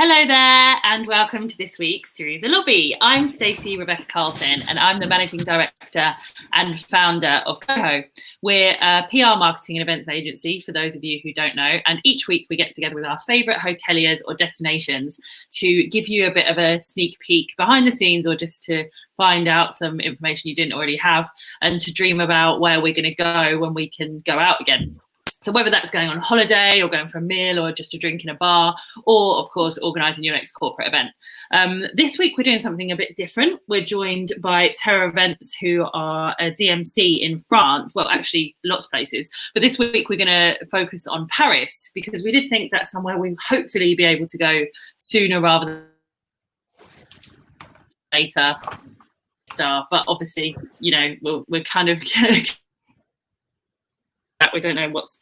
Hello there, and welcome to this week's Through the Lobby. I'm Stacey Karlsson, and I'm the Managing Director and founder of Goho. We're a PR marketing and events agency, for those of you who don't know, and each week we get together with our favourite hoteliers or destinations to give you a bit of a sneak peek behind the scenes, or just to find out some information you didn't already have, and to dream about where we're going to go when we can go out again. So whether that's going on holiday or going for a meal or just a drink in a bar, or of course organising your next corporate event. This week we're doing something a bit different. We're joined by TERRAEVENTS, who are a DMC in France. Well, actually lots of places, but this week we're going to focus on Paris, because we did think that's somewhere we'll hopefully be able to go sooner rather than later. But obviously, you know, we're kind of we don't know what's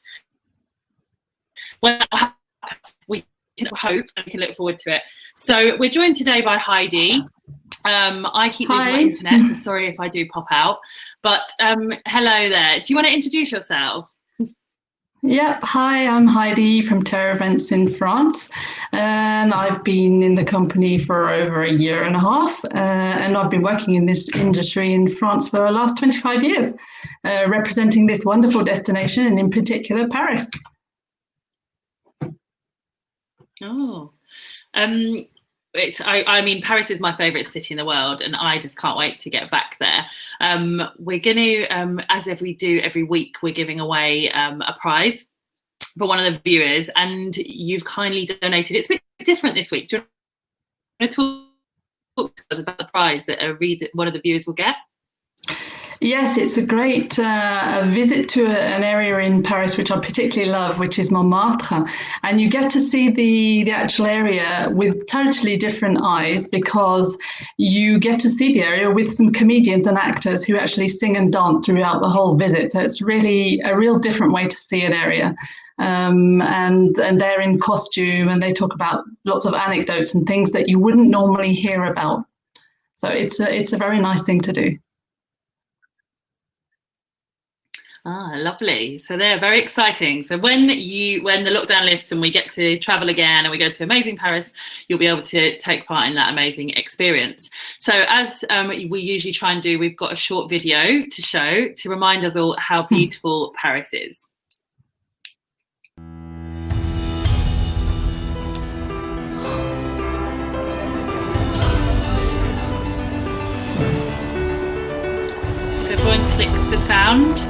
we can hope and we can look forward to it. So we're joined today by Heidi. I keep losing my internet, so sorry if I do pop out, but hello there. Do you want to introduce yourself? Yeah, hi, I'm Heidi from TERRAEVENTS in France, and I've been in the company for over a year and a half, and I've been working in this industry in France for the last 25 years, representing this wonderful destination, and in particular Paris. Oh, I mean, Paris is my favourite city in the world, and I just can't wait to get back there. We're going to, as we do every week, we're giving away a prize for one of the viewers, and you've kindly donated. It's a bit different this week. Do you want to talk to us about the prize that one of the viewers will get? Yes, it's a great visit to an area in Paris which I particularly love, which is Montmartre. And you get to see the actual area with totally different eyes, because you get to see the area with some comedians and actors who actually sing and dance throughout the whole visit. So it's really a real different way to see an area. And they're in costume, and they talk about lots of anecdotes and things that you wouldn't normally hear about. So it's a very nice thing to do. Ah, lovely. So they're very exciting. So when the lockdown lifts and we get to travel again and we go to amazing Paris, you'll be able to take part in that amazing experience. So as we usually try and do, we've got a short video to show to remind us all how beautiful Paris is. If everyone clicks the sound.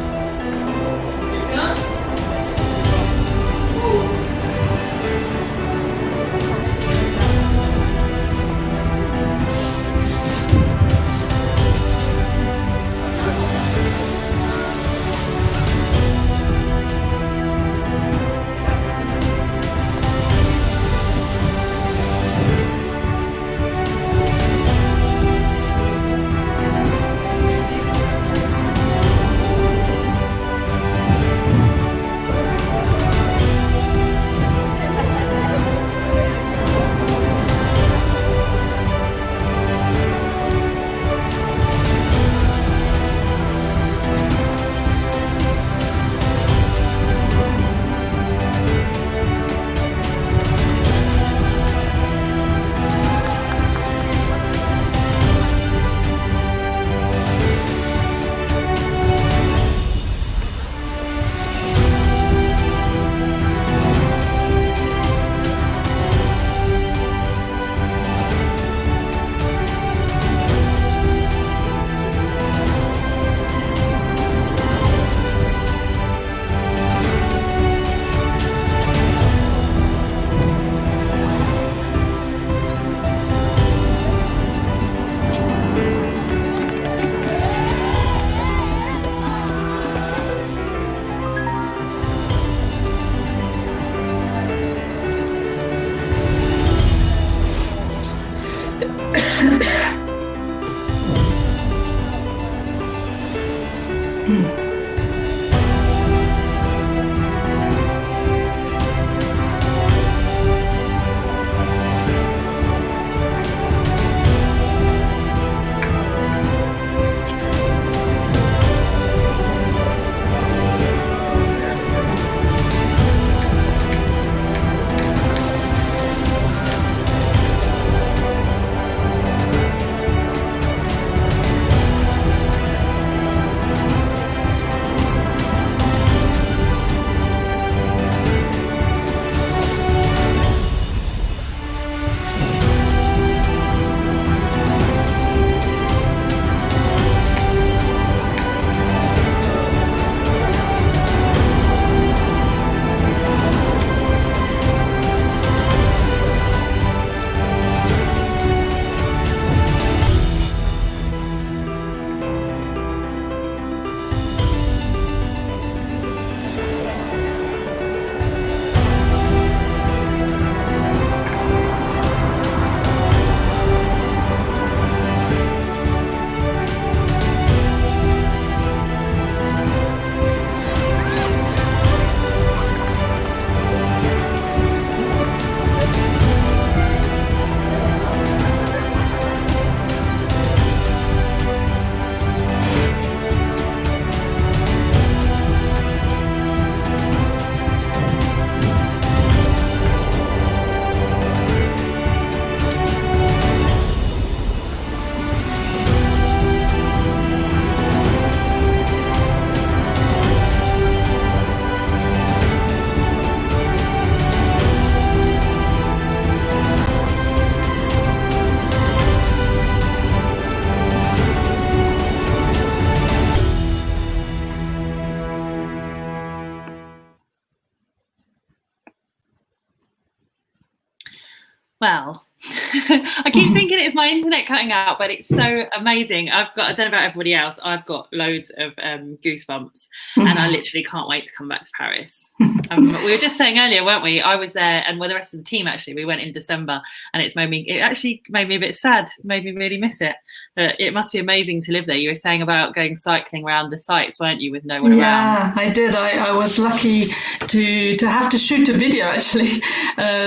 Well, I keep thinking it's my internet cutting out, but it's so amazing. I don't know about everybody else, I've got loads of goosebumps, and I literally can't wait to come back to Paris. We were just saying earlier, weren't we? I was there, and with the rest of the team, actually, we went in December, and it actually made me a bit sad, made me really miss it. But it must be amazing to live there. You were saying about going cycling around the sites, weren't you, with no one around? Yeah, I did. I was lucky to have to shoot a video, actually.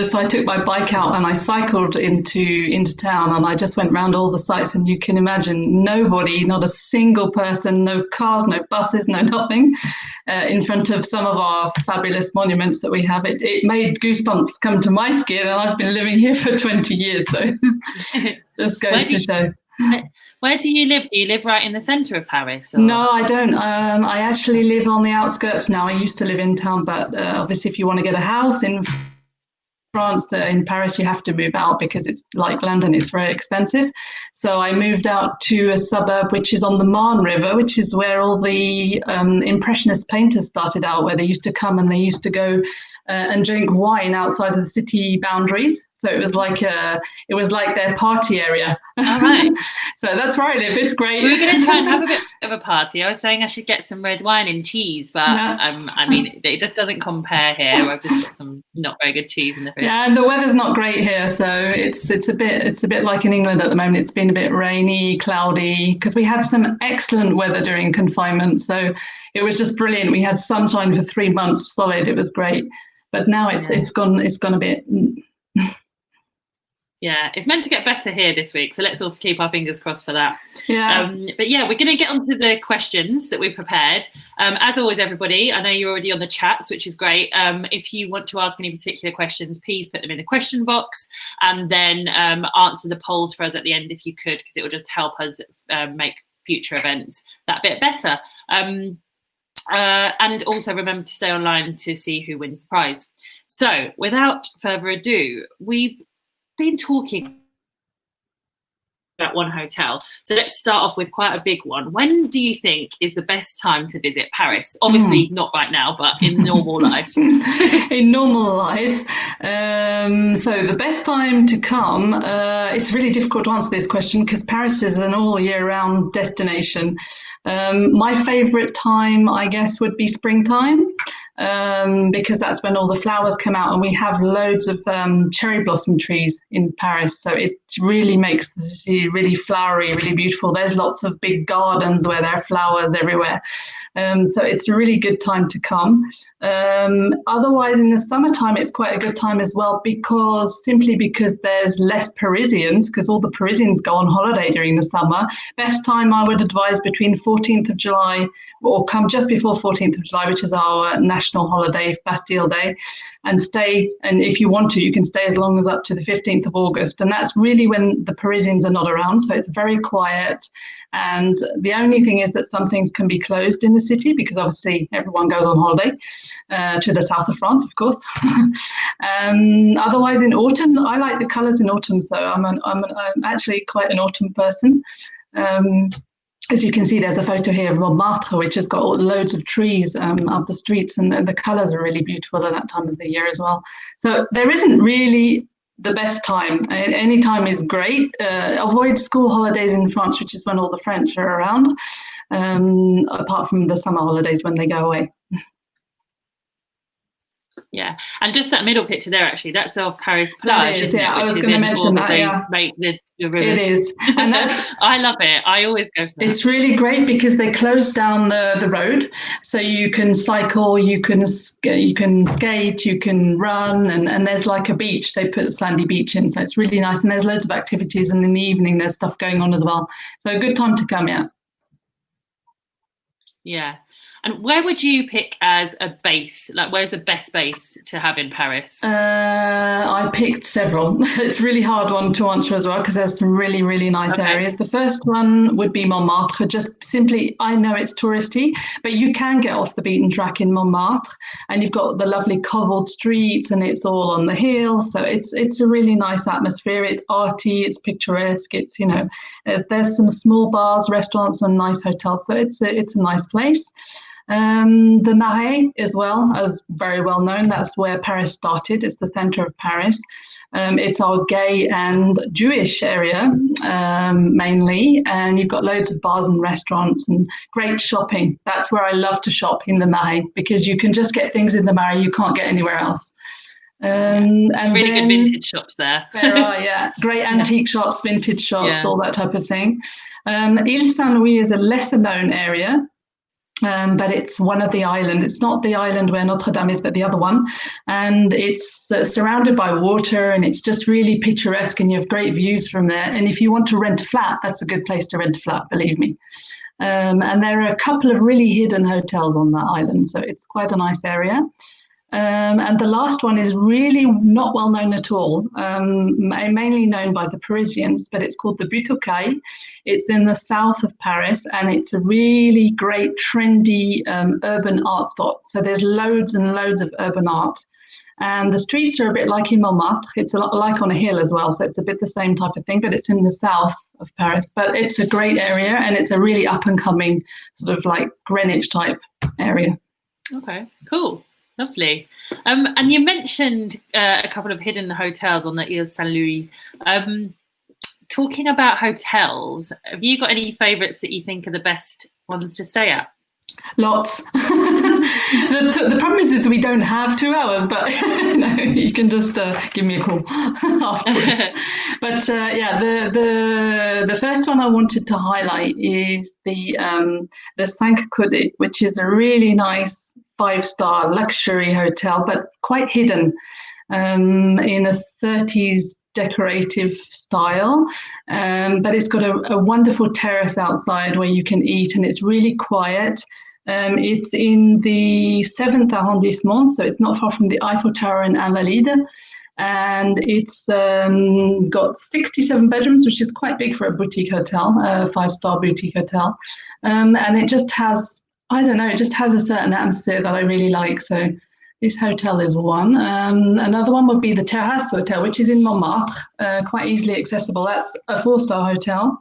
So I took my bike out and I cycled into town, and I just went round all the sites, and you can imagine nobody, not a single person, no cars, no buses, no nothing, in front of some of our fabulous monuments that we have. It made goosebumps come to my skin, and I've been living here for 20 years, so just goes to show. Where do you live? Do you live right in the centre of Paris? Or? No, I don't. I actually live on the outskirts now. I used to live in town, but obviously if you want to get a house in France, in Paris, you have to move out because it's like London, it's very expensive. So I moved out to a suburb which is on the Marne River, which is where all the Impressionist painters started out, where they used to come and they used to go and drink wine outside of the city boundaries. So it was like their party area. All right. So that's where I live. It's great. We were going to try and have a bit of a party. I was saying I should get some red wine and cheese, but I mean, it just doesn't compare here. I've just got some not very good cheese in the fridge. Yeah, and the weather's not great here, so it's a bit like in England at the moment. It's been a bit rainy, cloudy, because we had some excellent weather during confinement. So it was just brilliant. We had sunshine for 3 months solid. It was great. But now it's gone a bit. Yeah, it's meant to get better here this week, so let's all keep our fingers crossed for that. Yeah. But yeah, we're going to get onto the questions that we prepared. As always, everybody, I know you're already on the chats, which is great. If you want to ask any particular questions, please put them in the question box, and then answer the polls for us at the end if you could, because it will just help us make future events that bit better. And also remember to stay online to see who wins the prize. So without further ado, we've been talking about one hotel. So let's start off with quite a big one. When do you think is the best time to visit Paris? Obviously not right now, but in normal life. In normal lives. So the best time to come, it's really difficult to answer this question because Paris is an all year round destination. My favorite time, I guess, would be springtime. Because that's when all the flowers come out, and we have loads of cherry blossom trees in Paris. So it really makes the city really flowery, really beautiful. There's lots of big gardens where there are flowers everywhere. So it's a really good time to come. Otherwise, in the summertime, it's quite a good time as well, simply because there's less Parisians, because all the Parisians go on holiday during the summer. Best time, I would advise, between 14th of July or come just before 14th of July, which is our national holiday, Bastille Day, and stay. And if you want to, you can stay as long as up to the 15th of August. And that's really when the Parisians are not around. So it's very quiet. And the only thing is that some things can be closed in the city because obviously everyone goes on holiday to the south of France, of course. Otherwise, in autumn, I like the colours in autumn. So I'm actually quite an autumn person. As you can see, there's a photo here of Montmartre, which has got loads of trees up the streets, and the colours are really beautiful at that time of the year as well. So there isn't really the best time. Any time is great. Avoid school holidays in France, which is when all the French are around, apart from the summer holidays when they go away. Yeah, and just that middle picture there, actually, that's off Paris Plage, isn't it? I was going to mention that, yeah. Make the river. It is. And I love it. I always go for that. It's really great because they close down the road, so you can cycle, you can skate, you can run, and there's like a beach. They put a sandy beach in, so it's really nice. And there's loads of activities, and in the evening there's stuff going on as well. So a good time to come, yeah. Yeah. And where would you pick as a base? Like, where's the best base to have in Paris? I picked several. It's a really hard one to answer as well because there's some really, really nice areas. The first one would be Montmartre. Just simply, I know it's touristy, but you can get off the beaten track in Montmartre, and you've got the lovely cobbled streets, and it's all on the hill. So it's a really nice atmosphere. It's arty, it's picturesque. It's, you know, there's some small bars, restaurants, and nice hotels. So it's a nice place. The Marais as well, as very well known. That's where Paris started. It's the center of Paris. It's our gay and Jewish area mainly, and you've got loads of bars and restaurants and great shopping. That's where I love to shop, in the Marais, because you can just get things in the Marais you can't get anywhere else. And really good vintage shops there. There are, yeah, great antique shops, vintage shops, all that type of thing. Ile Saint-Louis is a lesser known area. But it's one of the islands. It's not the island where Notre Dame is, but the other one. And it's surrounded by water, and it's just really picturesque, and you have great views from there. And if you want to rent a flat, that's a good place to rent a flat, believe me. And there are a couple of really hidden hotels on that island, so it's quite a nice area. And the last one is really not well known at all, mainly known by the Parisians, but it's called the Butte aux Cailles. It's in the south of Paris, and it's a really great, trendy urban art spot. So there's loads and loads of urban art. And the streets are a bit like in Montmartre. It's a lot like on a hill as well, so it's a bit the same type of thing, but it's in the south of Paris. But it's a great area, and it's a really up-and-coming sort of like Greenwich type area. Okay, cool. Lovely. And you mentioned a couple of hidden hotels on the Ile Saint-Louis. Talking about hotels, have you got any favourites that you think are the best ones to stay at? Lots. The problem is we don't have 2 hours, but no, you can just give me a call afterwards. But the first one I wanted to highlight is the Cinq Coudées, which is a really nice 5-star luxury hotel, but quite hidden in a 30s decorative style, but it's got a wonderful terrace outside where you can eat, and it's really quiet. It's in the 7th arrondissement, so it's not far from the Eiffel Tower and Invalides, and it's got 67 bedrooms, which is quite big for a boutique hotel, a 5-star boutique hotel, and it just has, I don't know, it just has a certain atmosphere that I really like. So this hotel is one. Another one would be the Terrasse Hotel, which is in Montmartre, quite easily accessible. That's a 4-star hotel.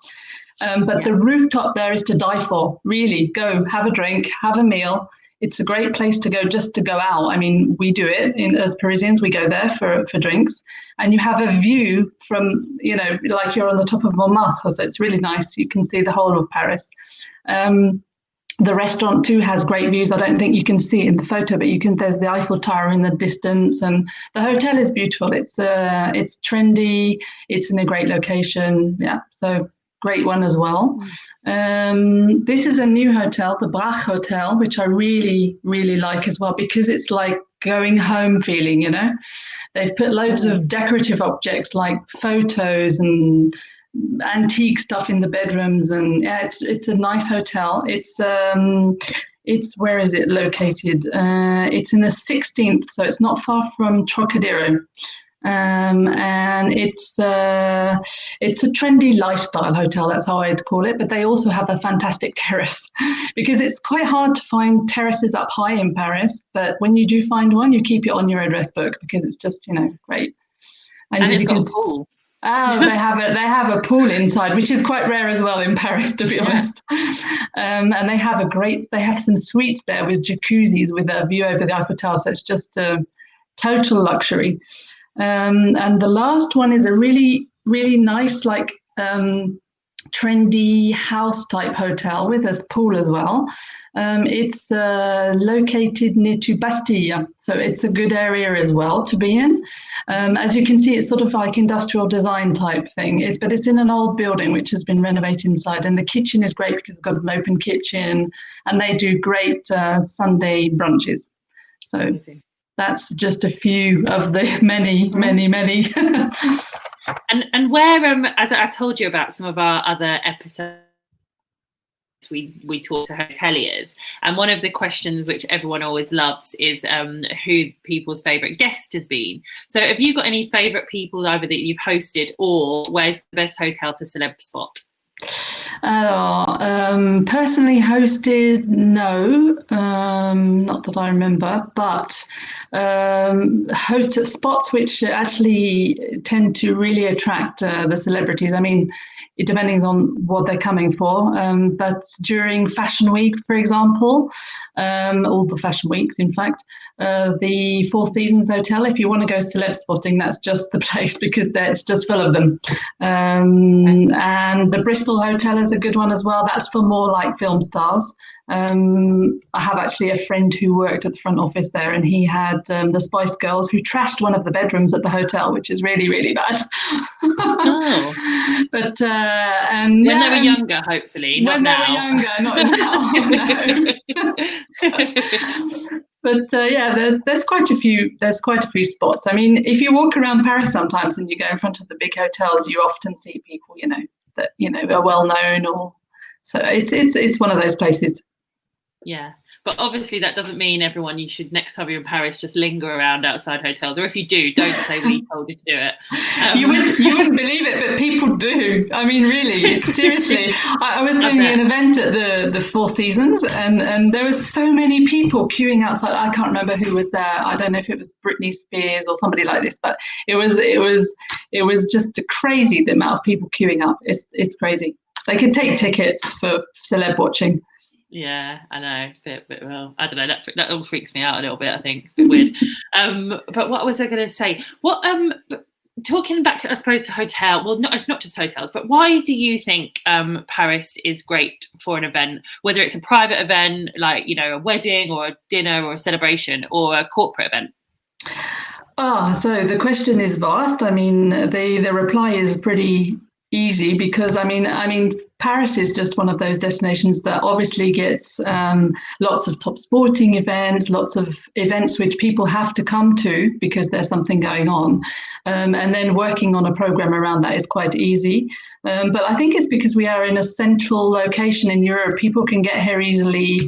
But the rooftop there is to die for. Really, go have a drink, have a meal. It's a great place to go just to go out. I mean, we do it as Parisians. We go there for drinks, and you have a view from, like you're on the top of Montmartre. So it's really nice. You can see the whole of Paris. The restaurant too has great views. I don't think you can see it in the photo, but there's the Eiffel Tower in the distance, and the hotel is beautiful. It's trendy. It's in a great location. Yeah, so great one as well. This is a new hotel, the Brach Hotel, which I really, really like as well, because it's like going home feeling, They've put loads of decorative objects like photos and antique stuff in the bedrooms, and it's a nice hotel. It's where is it located? It's in the 16th, so it's not far from Trocadero. And it's a trendy lifestyle hotel, that's how I'd call it, but they also have a fantastic terrace, because it's quite hard to find terraces up high in Paris, but when you do find one, you keep it on your address book, because it's just great. And it's got a pool. Oh, they have a pool inside, which is quite rare as well in Paris, to be honest. And they have some suites there with jacuzzis with a view over the Eiffel Tower, so it's just a total luxury. And the last one is a really, really nice, like trendy house type hotel with a pool as well. It's located near to Bastille, so it's a good area as well to be in. As you can see, it's sort of like industrial design type thing, but it's in an old building which has been renovated inside, and the kitchen is great because it's got an open kitchen, and they do great Sunday brunches. So amazing. That's just a few of the many. And where, as I told you about some of our other episodes, we talk to hoteliers, and one of the questions which everyone always loves is who people's favourite guest has been. So have you got any favourite people either that you've hosted, or where's the best hotel to celeb spot? Personally hosted, no, not that I remember, but spots which actually tend to really attract the celebrities. I mean, depending on what they're coming for. But during Fashion Week, for example, all the fashion weeks, in fact, the Four Seasons Hotel, if you want to go celeb spotting, that's just the place because it's just full of them. And the Bristol Hotel is a good one as well. That's for more like film stars. I have actually a friend who worked at the front office there, and he had the Spice Girls who trashed one of the bedrooms at the hotel, which is really, really bad. Oh. But when they were younger, hopefully, not now. When they were younger, not now. No. But there's quite a few spots. I mean, if you walk around Paris sometimes and you go in front of the big hotels, you often see people, that are well known, or so it's one of those places. Yeah, but obviously that doesn't mean everyone, you should, next time you're in Paris, just linger around outside hotels, or if you do, don't say we told you to do it. You wouldn't believe it, but people do. I mean, really, seriously. I was doing an event at the Four Seasons, and there were so many people queuing outside. I can't remember who was there. I don't know if it was Britney Spears or somebody like this, but it was just crazy, the amount of people queuing up. It's crazy. They could take tickets for celeb watching. Yeah, I know. But well, I don't know. That all freaks me out a little bit. I think it's a bit weird. But what was I going to say? What talking back, I suppose, to hotel. Well, no, it's not just hotels. But why do you think Paris is great for an event? Whether it's a private event, like a wedding or a dinner or a celebration, or a corporate event. So the question is vast. I mean, the reply is pretty easy because I mean Paris is just one of those destinations that obviously gets lots of top sporting events, lots of events which people have to come to because there's something going on, and then working on a program around that is quite easy. But I think it's because we are in a central location in Europe. People can get here easily.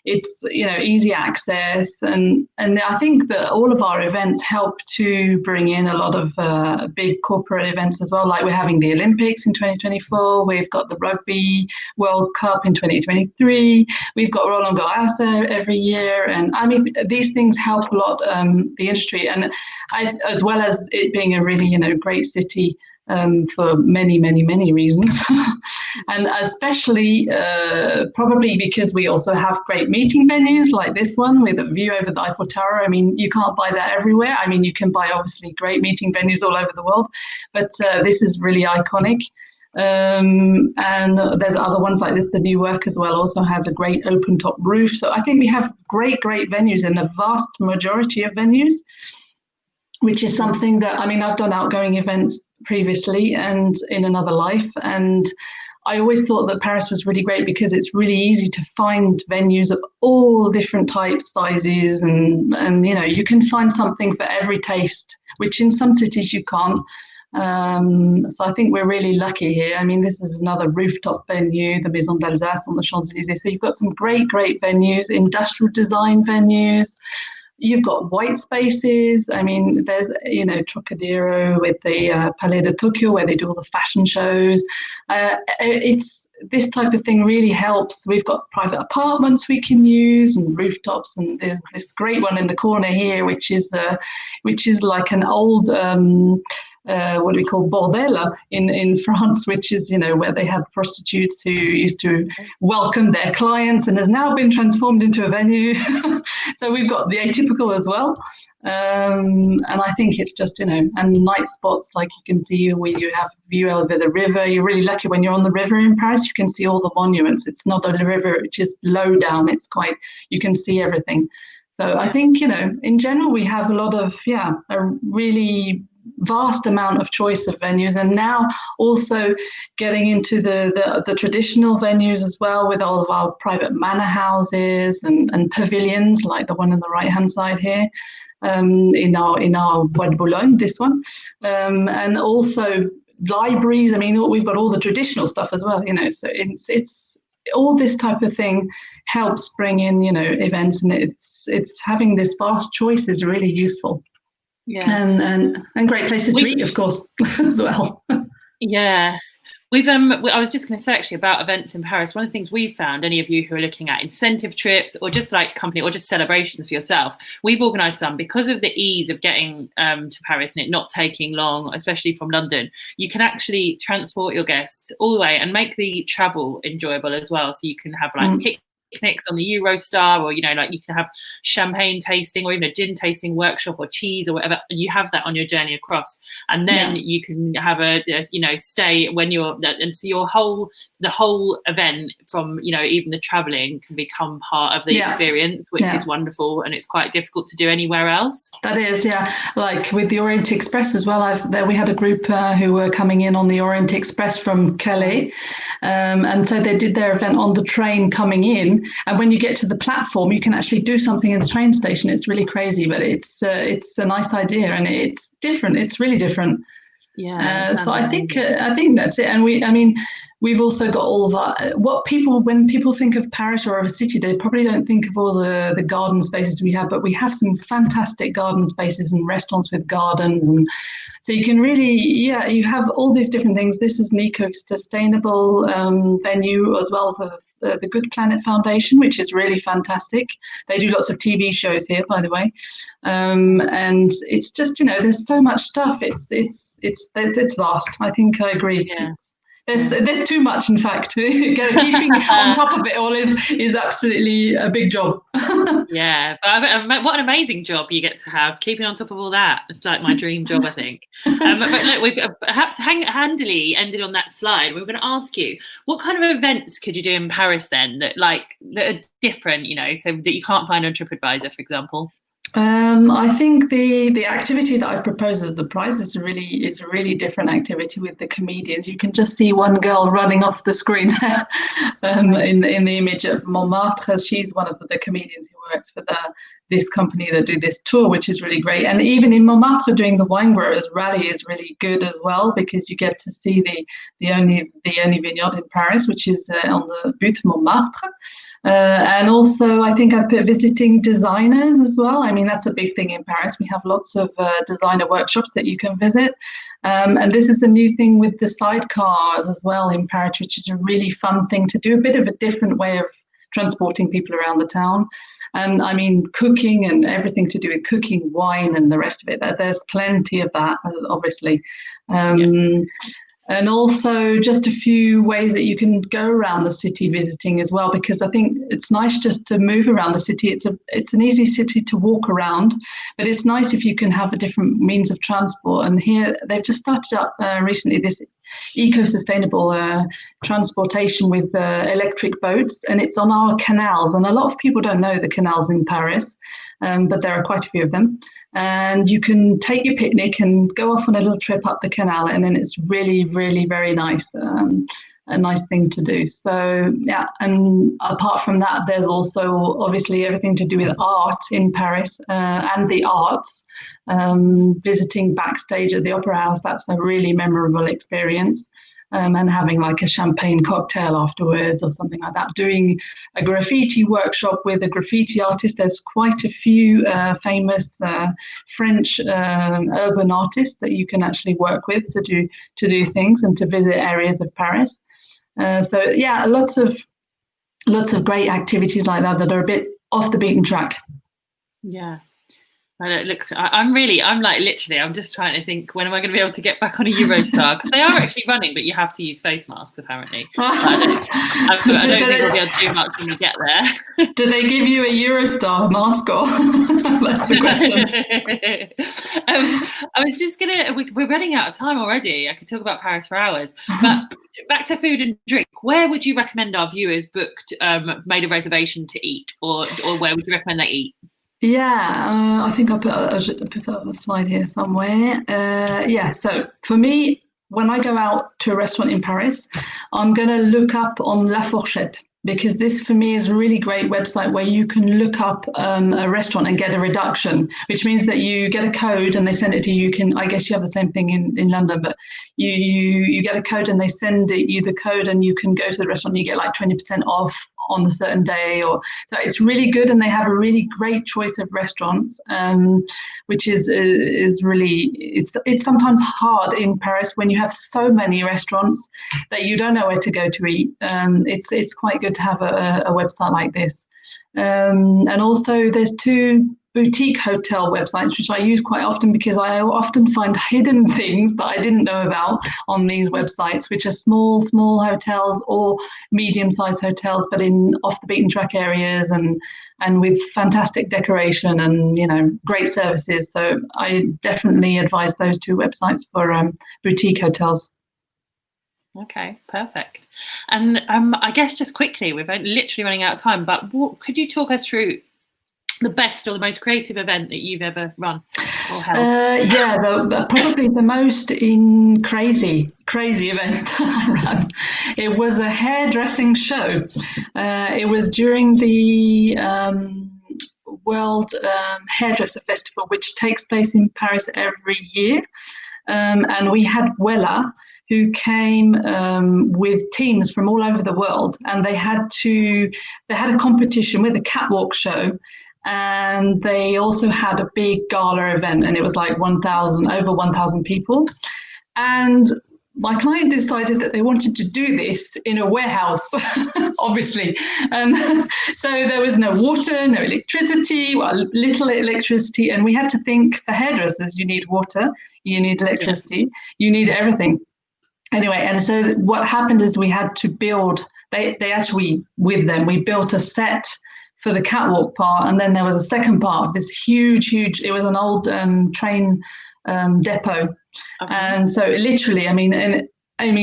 It's easy access, and I think that all of our events help to bring in a lot of big corporate events as well. Like we're having the Olympics in 2024, we've got the Rugby World Cup in 2023, we've got Roland Garros every year, and I mean these things help a lot the industry, and as well as it being a really great city. For many, many, many reasons. And especially probably because we also have great meeting venues like this one with a view over the Eiffel Tower. I mean, you can't buy that everywhere. I mean, you can buy obviously great meeting venues all over the world, but this is really iconic. And there's other ones like this. The New Work as well also has a great open top roof. So I think we have great venues in a vast majority of venues, which is something that, I mean, I've done outgoing events previously and in another life, and I always thought that Paris was really great because it's really easy to find venues of all different types, sizes, and you can find something for every taste, which in some cities you can't. So I think we're really lucky here. I mean, this is another rooftop venue, the Maison d'Alsace on the Champs-Élysées. So you've got some great venues, industrial design venues. You've got white spaces. I mean, there's, Trocadero with the Palais de Tokyo where they do all the fashion shows. It's this type of thing really helps. We've got private apartments we can use and rooftops, and there's this great one in the corner here, which is like an old what do we call bordella in France, which is where they had prostitutes who used to welcome their clients, and has now been transformed into a venue. So we've got the atypical as well, and I think it's just and night spots like you can see where you have view over the river. You're really lucky when you're on the river in Paris. You can see all the monuments. It's not a river which is low down. It's quite, you can see everything. So I think in general we have a lot of a really vast amount of choice of venues, and now also getting into the traditional venues as well, with all of our private manor houses and pavilions like the one on the right hand side here, in our Bois de Boulogne, this one, and also libraries. I mean, we've got all the traditional stuff as well, so it's all this type of thing helps bring in events, and it's having this vast choice is really useful. Yeah, and great places to eat, of course, as well. Yeah, I was just going to say actually about events in Paris. One of the things we've found, any of you who are looking at incentive trips or just like company or just celebrations for yourself, we've organised some because of the ease of getting to Paris and it not taking long, especially from London. You can actually transport your guests all the way and make the travel enjoyable as well. So you can have like picnics on the Eurostar, or like you can have champagne tasting or even a gin tasting workshop or cheese or whatever, and you have that on your journey across, and then you can have a stay when you're, and so the whole event from even the traveling can become part of the experience, which is wonderful, and it's quite difficult to do anywhere else. That is, like with the Orient Express as well. We had a group who were coming in on the Orient Express from Calais, and so they did their event on the train coming in. And when you get to the platform, you can actually do something in the train station. It's really crazy, but it's a nice idea, and it's different. It's really different. Yeah. So I think that's it. And we've also got all of our when people think of Paris or of a city, they probably don't think of all the garden spaces we have, but we have some fantastic garden spaces and restaurants with gardens, and so you can really you have all these different things. This is an eco-sustainable venue as well for the Good Planet Foundation, which is really fantastic. They do lots of TV shows here, by the way, and it's just there's so much stuff. It's vast. I think I agree. Yeah. There's too much, in fact. Keeping on top of it all is absolutely a big job. Yeah, but what an amazing job you get to have, keeping on top of all that. It's like my dream job, I think. But look, we've handily ended on that slide. We were going to ask you, what kind of events could you do in Paris then that are different, so that you can't find on TripAdvisor, for example? I think the activity that I've proposed as the prize is a really different activity with the comedians. You can just see one girl running off the screen in the image of Montmartre. She's one of the comedians who works for this company that do this tour, which is really great. And even in Montmartre, doing the Wine Growers Rally is really good as well, because you get to see the only vineyard in Paris, which is on the Butte Montmartre. And also, I think I put visiting designers as well. That's a big thing in Paris. We have lots of designer workshops that you can visit. And this is a new thing with the sidecars as well in Paris, which is a really fun thing to do, a bit of a different way of transporting people around the town. And cooking and everything to do with cooking, wine and the rest of it. There's plenty of that, obviously. And also just a few ways that you can go around the city visiting as well, because I think it's nice just to move around the city. It's an easy city to walk around, but it's nice if you can have a different means of transport. And here they've just started up recently this eco-sustainable transportation with electric boats, and it's on our canals. And a lot of people don't know the canals in Paris, but there are quite a few of them. And you can take your picnic and go off on a little trip up the canal, and then it's really, really very nice, a nice thing to do. So and apart from that, there's also obviously everything to do with art in Paris and the arts. Visiting backstage at the Opera House, that's a really memorable experience. And having like a champagne cocktail afterwards or something like that. Doing a graffiti workshop with a graffiti artist. There's quite a few famous French urban artists that you can actually work with to do things and to visit areas of Paris. So lots of great activities like that are a bit off the beaten track. Yeah. It looks. I'm just trying to think, when am I going to be able to get back on a Eurostar? Because they are actually running, but you have to use face masks apparently. I don't think we'll be able to do much when we get there. Do they give you a Eurostar mask, or that's the question? I was just we're running out of time already. I could talk about Paris for hours. But back to food and drink. Where would you recommend our viewers made a reservation to eat, or where would you recommend they eat? Yeah, I think I put that on the slide here somewhere. So for me, when I go out to a restaurant in Paris, I'm going to look up on La Fourchette, because this for me is a really great website where you can look up a restaurant and get a reduction, which means that you get a code and they send it to you. I guess you have the same thing in London, but you get a code and they send you the code, and you can go to the restaurant and you get like 20% off on a certain day, or so it's really good, and they have a really great choice of restaurants, which is really it's sometimes hard in Paris when you have so many restaurants that you don't know where to go to eat. It's quite good to have a website like this. And also there's 2 boutique hotel websites, which I use quite often because I often find hidden things that I didn't know about on these websites, which are small hotels or medium-sized hotels, but in off the beaten track areas and with fantastic decoration and, you know, great services. So I definitely advise those 2 websites for boutique hotels. Okay, perfect. And I guess just quickly, we're literally running out of time, but could you talk us through the best or the most creative event that you've ever run or held? Probably the most crazy event I ran. It was a hairdressing show. It was during the World Hairdresser Festival, which takes place in Paris every year. And we had Wella, who came with teams from all over the world, and they had a competition with a catwalk show, and they also had a big gala event, and it was like over 1,000 people. And my client decided that they wanted to do this in a warehouse, obviously. And so there was no water, no electricity, little electricity. And we had to think, for hairdressers, you need water, you need electricity, you need everything. Anyway, and so what happened is we had to build, they actually, with them, we built a set for the catwalk part. And then there was a second part of this huge, it was an old train depot. Okay. And so literally, I mean,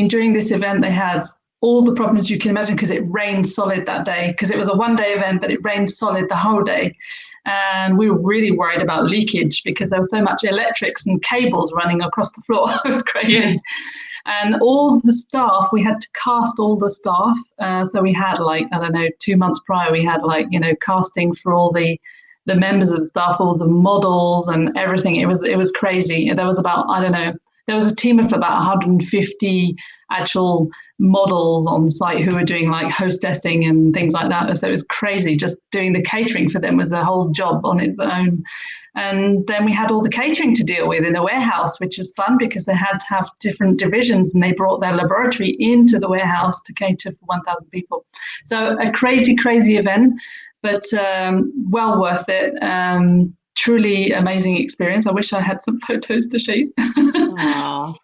during this event, they had all the problems you can imagine because it rained solid that day, because it was a 1-day event, but it rained solid the whole day. And we were really worried about leakage because there was so much electrics and cables running across the floor. It was crazy. Yeah. And all the staff, we had to cast all the staff. So we had 2 months prior, we had casting for all the members of the staff, all the models and everything. It was crazy. There was there was a team of about 150 actual models on site who were doing hostessing and things like that. So it was crazy. Just doing the catering for them was a whole job on its own. And then we had all the catering to deal with in the warehouse, which was fun because they had to have different divisions, and they brought their laboratory into the warehouse to cater for 1,000 people. So a crazy event, but well worth it. Truly amazing experience. I wish I had some photos to show you. Aww.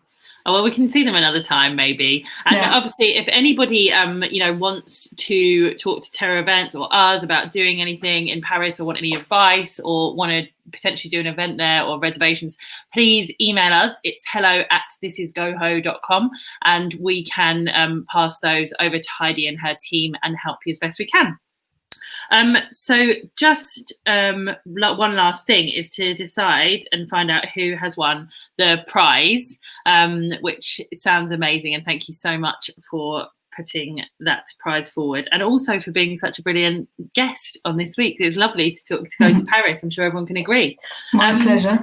Oh, well, we can see them another time, maybe. And obviously, if anybody, wants to talk to TERRAEVENTS or us about doing anything in Paris, or want any advice, or want to potentially do an event there or reservations, please email us. It's hello@thisisgoho.com, and we can pass those over to Heidi and her team and help you as best we can. So just one last thing is to decide and find out who has won the prize, which sounds amazing. And thank you so much for putting that prize forward, and also for being such a brilliant guest on this week. It was lovely to go to Paris. I'm sure everyone can agree. My pleasure.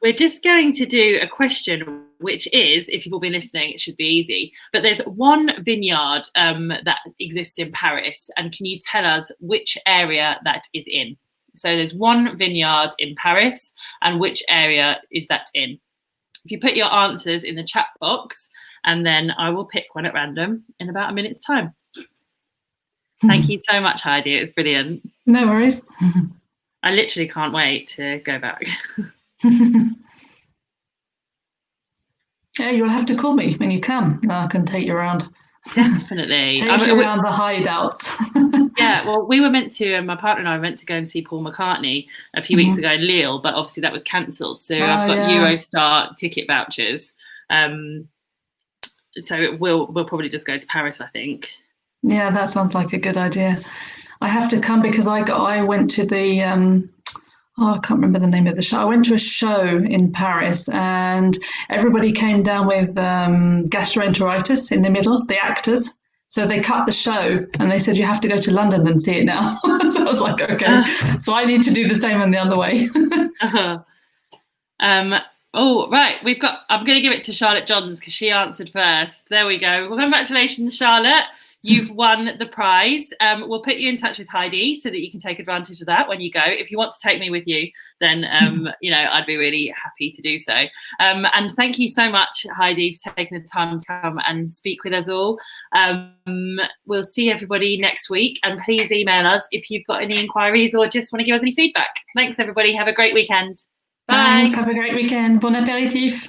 We're just going to do a question, which is, if you've all been listening, it should be easy. But there's one vineyard that exists in Paris, and can you tell us which area that is in? So there's one vineyard in Paris, and which area is that in? If you put your answers in the chat box, and then I will pick one at random in about a minute's time. Thank you so much, Heidi. It was brilliant. No worries. I literally can't wait to go back. Yeah, you'll have to call me when you come. I can take you around. Definitely. Take you around the hideouts. Yeah, well, we were meant to, my partner and I were meant to go and see Paul McCartney a few weeks ago in Lille, but obviously that was cancelled. So I've got Eurostar ticket vouchers. So we'll probably just go to Paris, I think. Yeah, that sounds like a good idea. I have to come because I went to the I can't remember the name of the show. I went to a show in Paris, and everybody came down with gastroenteritis in the middle, the actors. So they cut the show and they said, you have to go to London and see it now. So I was like, okay. So I need to do the same on the other way. Oh, right. I'm going to give it to Charlotte Johns because she answered first. There we go. Well, congratulations, Charlotte. you've won the prize. We'll put you in touch with Heidi so that you can take advantage of that when you go. If you want to take me with you, then I'd be really happy to do so. And thank you so much, Heidi, for taking the time to come and speak with us all. We'll see everybody next week, and please email us if you've got any inquiries or just want to give us any feedback. Thanks, everybody. Have a great weekend. Bye. Thanks. Have a great weekend. Bon apéritif.